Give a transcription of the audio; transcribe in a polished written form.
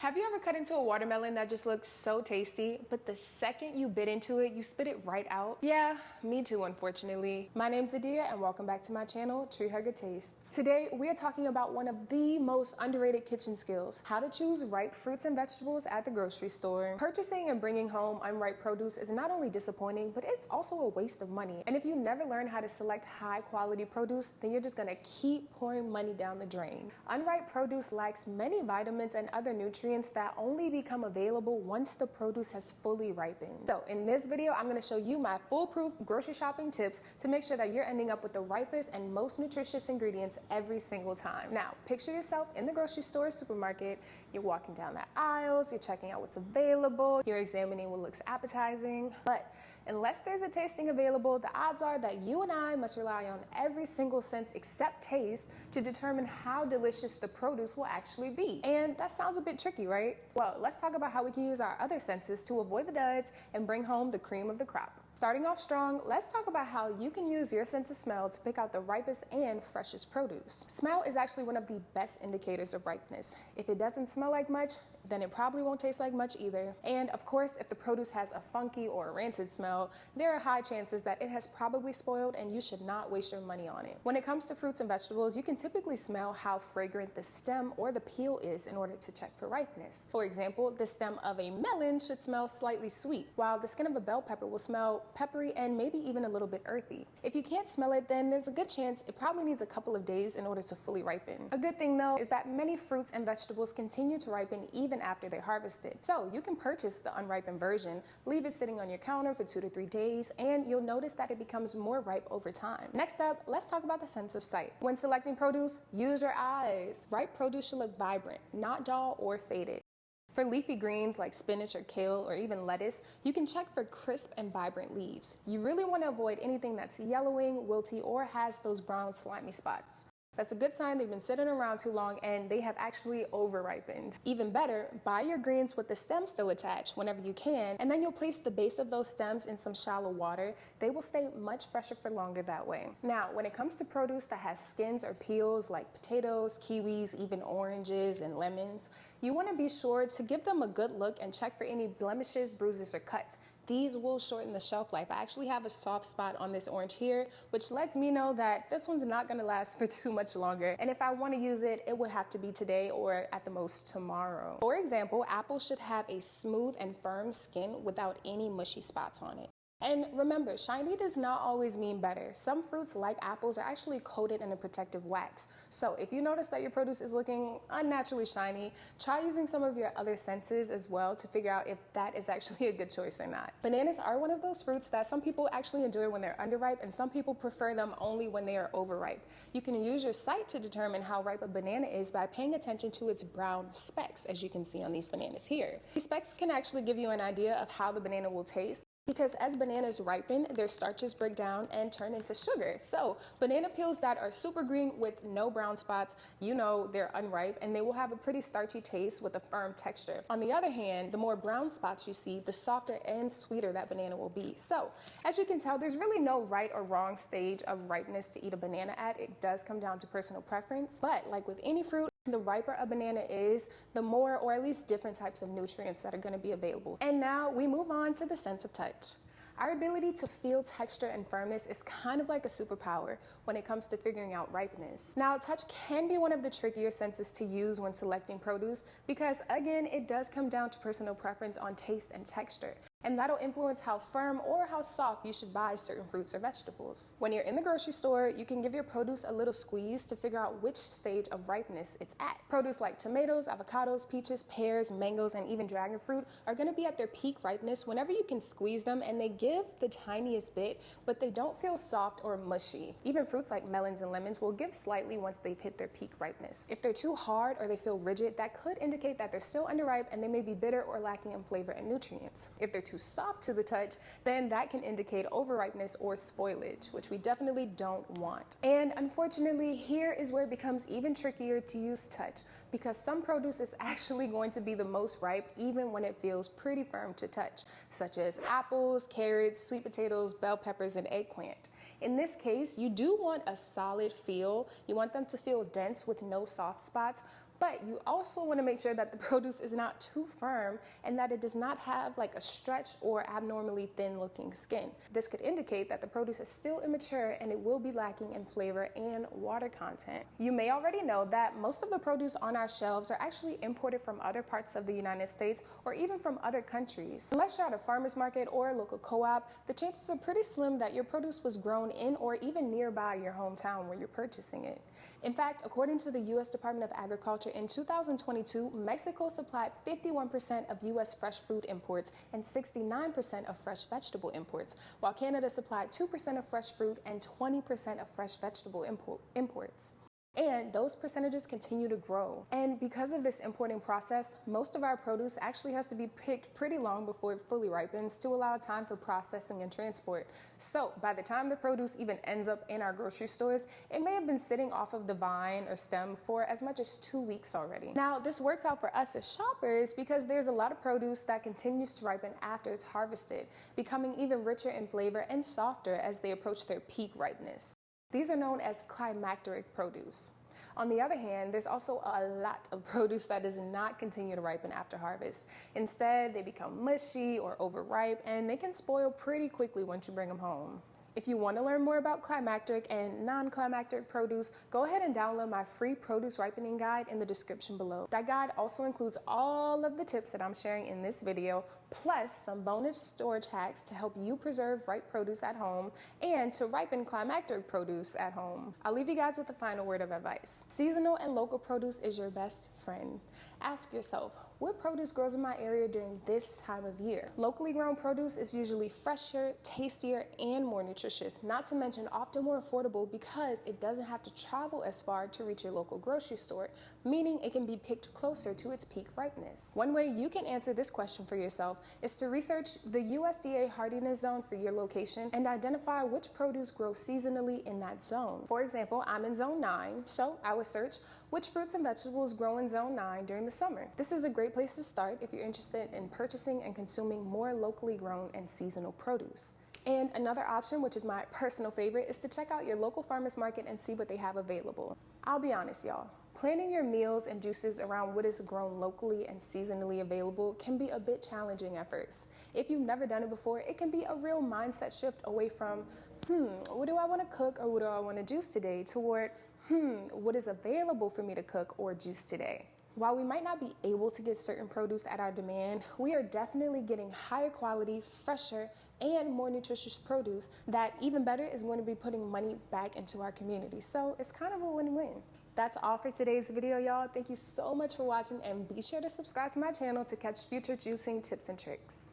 Have you ever cut into a watermelon that just looks so tasty, but the second you bit into it, you spit it right out? Yeah, me too, unfortunately. My name's Adia, and welcome back to my channel, Tree Hugger Tastes. Today, we are talking about one of the most underrated kitchen skills, how to choose ripe fruits and vegetables at the grocery store. Purchasing and bringing home unripe produce is not only disappointing, but it's also a waste of money. And if you never learn how to select high quality produce, then you're just gonna keep pouring money down the drain. Unripe produce lacks many vitamins and other nutrients that only become available once the produce has fully ripened. So in this video, I'm going to show you my foolproof grocery shopping tips to make sure that you're ending up with the ripest and most nutritious ingredients every single time. Now, picture yourself in the grocery store or supermarket. You're walking down the aisles, you're checking out what's available, you're examining what looks appetizing. But unless there's a tasting available, the odds are that you and I must rely on every single sense except taste to determine how delicious the produce will actually be. And that sounds a bit tricky, right? Well, let's talk about how we can use our other senses to avoid the duds and bring home the cream of the crop. Starting off strong, let's talk about how you can use your sense of smell to pick out the ripest and freshest produce. Smell is actually one of the best indicators of ripeness. If it doesn't smell like much, then it probably won't taste like much either. And of course, if the produce has a funky or rancid smell, there are high chances that it has probably spoiled and you should not waste your money on it. When it comes to fruits and vegetables, you can typically smell how fragrant the stem or the peel is in order to check for ripeness. For example, the stem of a melon should smell slightly sweet, while the skin of a bell pepper will smell peppery and maybe even a little bit earthy. If you can't smell it, then there's a good chance it probably needs a couple of days in order to fully ripen. A good thing though is that many fruits and vegetables continue to ripen even after they're harvested. So you can purchase the unripened version, leave it sitting on your counter for 2 to 3 days, and you'll notice that it becomes more ripe over time. Next up, let's talk about the sense of sight. When selecting produce, use your eyes. Ripe produce should look vibrant, not dull or faded. For leafy greens like spinach or kale or even lettuce, you can check for crisp and vibrant leaves. You really want to avoid anything that's yellowing, wilty, or has those brown slimy spots. That's a good sign they've been sitting around too long and they have actually over-ripened. Even better, buy your greens with the stem still attached whenever you can, and then you'll place the base of those stems in some shallow water. They will stay much fresher for longer that way. Now, when it comes to produce that has skins or peels like potatoes, kiwis, even oranges and lemons, you want to be sure to give them a good look and check for any blemishes, bruises, or cuts. These will shorten the shelf life. I actually have a soft spot on this orange here, which lets me know that this one's not gonna last for too much longer. And if I wanna use it, it would have to be today or at the most tomorrow. For example, apples should have a smooth and firm skin without any mushy spots on it. And remember, shiny does not always mean better. Some fruits, like apples, are actually coated in a protective wax. So if you notice that your produce is looking unnaturally shiny, try using some of your other senses as well to figure out if that is actually a good choice or not. Bananas are one of those fruits that some people actually enjoy when they're underripe, and some people prefer them only when they are overripe. You can use your sight to determine how ripe a banana is by paying attention to its brown specks, as you can see on these bananas here. These specks can actually give you an idea of how the banana will taste, because as bananas ripen, their starches break down and turn into sugar. So banana peels that are super green with no brown spots, you know they're unripe, and they will have a pretty starchy taste with a firm texture. On the other hand, the more brown spots you see, the softer and sweeter that banana will be. So as you can tell, there's really no right or wrong stage of ripeness to eat a banana at. It does come down to personal preference, but like with any fruit, the riper a banana is, the more or at least different types of nutrients that are going to be available. And now we move on to the sense of touch. Our ability to feel texture and firmness is kind of like a superpower when it comes to figuring out ripeness. Now, touch can be one of the trickier senses to use when selecting produce because, again, it does come down to personal preference on taste and texture. And that'll influence how firm or how soft you should buy certain fruits or vegetables. When you're in the grocery store, you can give your produce a little squeeze to figure out which stage of ripeness it's at. Produce like tomatoes, avocados, peaches, pears, mangoes, and even dragon fruit are going to be at their peak ripeness whenever you can squeeze them, and they give the tiniest bit, but they don't feel soft or mushy. Even fruits like melons and lemons will give slightly once they've hit their peak ripeness. If they're too hard or they feel rigid, that could indicate that they're still underripe and they may be bitter or lacking in flavor and nutrients. If they're too soft to the touch, then that can indicate overripeness or spoilage, which we definitely don't want. And unfortunately, here is where it becomes even trickier to use touch, because some produce is actually going to be the most ripe even when it feels pretty firm to touch, such as apples, carrots, sweet potatoes, bell peppers, and eggplant. In this case, you do want a solid feel. You want them to feel dense with no soft spots, But you also want to make sure that the produce is not too firm and that it does not have like a stretched or abnormally thin looking skin. This could indicate that the produce is still immature and it will be lacking in flavor and water content. You may already know that most of the produce on our shelves are actually imported from other parts of the United States or even from other countries. Unless you're at a farmer's market or a local co-op, the chances are pretty slim that your produce was grown in or even nearby your hometown where you're purchasing it. In fact, according to the U.S. Department of Agriculture, in 2022, Mexico supplied 51% of U.S. fresh fruit imports and 69% of fresh vegetable imports, while Canada supplied 2% of fresh fruit and 20% of fresh vegetable imports. And those percentages continue to grow. And because of this importing process, most of our produce actually has to be picked pretty long before it fully ripens to allow time for processing and transport. So by the time the produce even ends up in our grocery stores, it may have been sitting off of the vine or stem for as much as 2 weeks already. Now, this works out for us as shoppers because there's a lot of produce that continues to ripen after it's harvested, becoming even richer in flavor and softer as they approach their peak ripeness. These are known as climacteric produce. On the other hand, there's also a lot of produce that does not continue to ripen after harvest. Instead, they become mushy or overripe, and they can spoil pretty quickly once you bring them home. If you want to learn more about climacteric and non-climacteric produce, go ahead and download my free produce ripening guide in the description below. That guide also includes all of the tips that I'm sharing in this video, plus some bonus storage hacks to help you preserve ripe produce at home and to ripen climacteric produce at home. I'll leave you guys with a final word of advice. Seasonal and local produce is your best friend. Ask yourself, what produce grows in my area during this time of year? Locally grown produce is usually fresher, tastier, and more nutritious, not to mention often more affordable because it doesn't have to travel as far to reach your local grocery store, meaning it can be picked closer to its peak ripeness. One way you can answer this question for yourself is to research the USDA hardiness zone for your location and identify which produce grows seasonally in that zone. For example, I'm in zone 9, so I would search which fruits and vegetables grow in zone 9 during the summer. This is a great place to start if you're interested in purchasing and consuming more locally grown and seasonal produce. And another option, which is my personal favorite, is to check out your local farmer's market and see what they have available. I'll be honest, y'all. Planning your meals and juices around what is grown locally and seasonally available can be a bit challenging at first. If you've never done it before, it can be a real mindset shift away from, what do I want to cook or what do I want to juice today, toward, what is available for me to cook or juice today. While we might not be able to get certain produce at our demand, we are definitely getting higher quality, fresher, and more nutritious produce that, even better, is going to be putting money back into our community. So it's kind of a win-win. That's all for today's video, y'all. Thank you so much for watching, and be sure to subscribe to my channel to catch future juicing tips and tricks.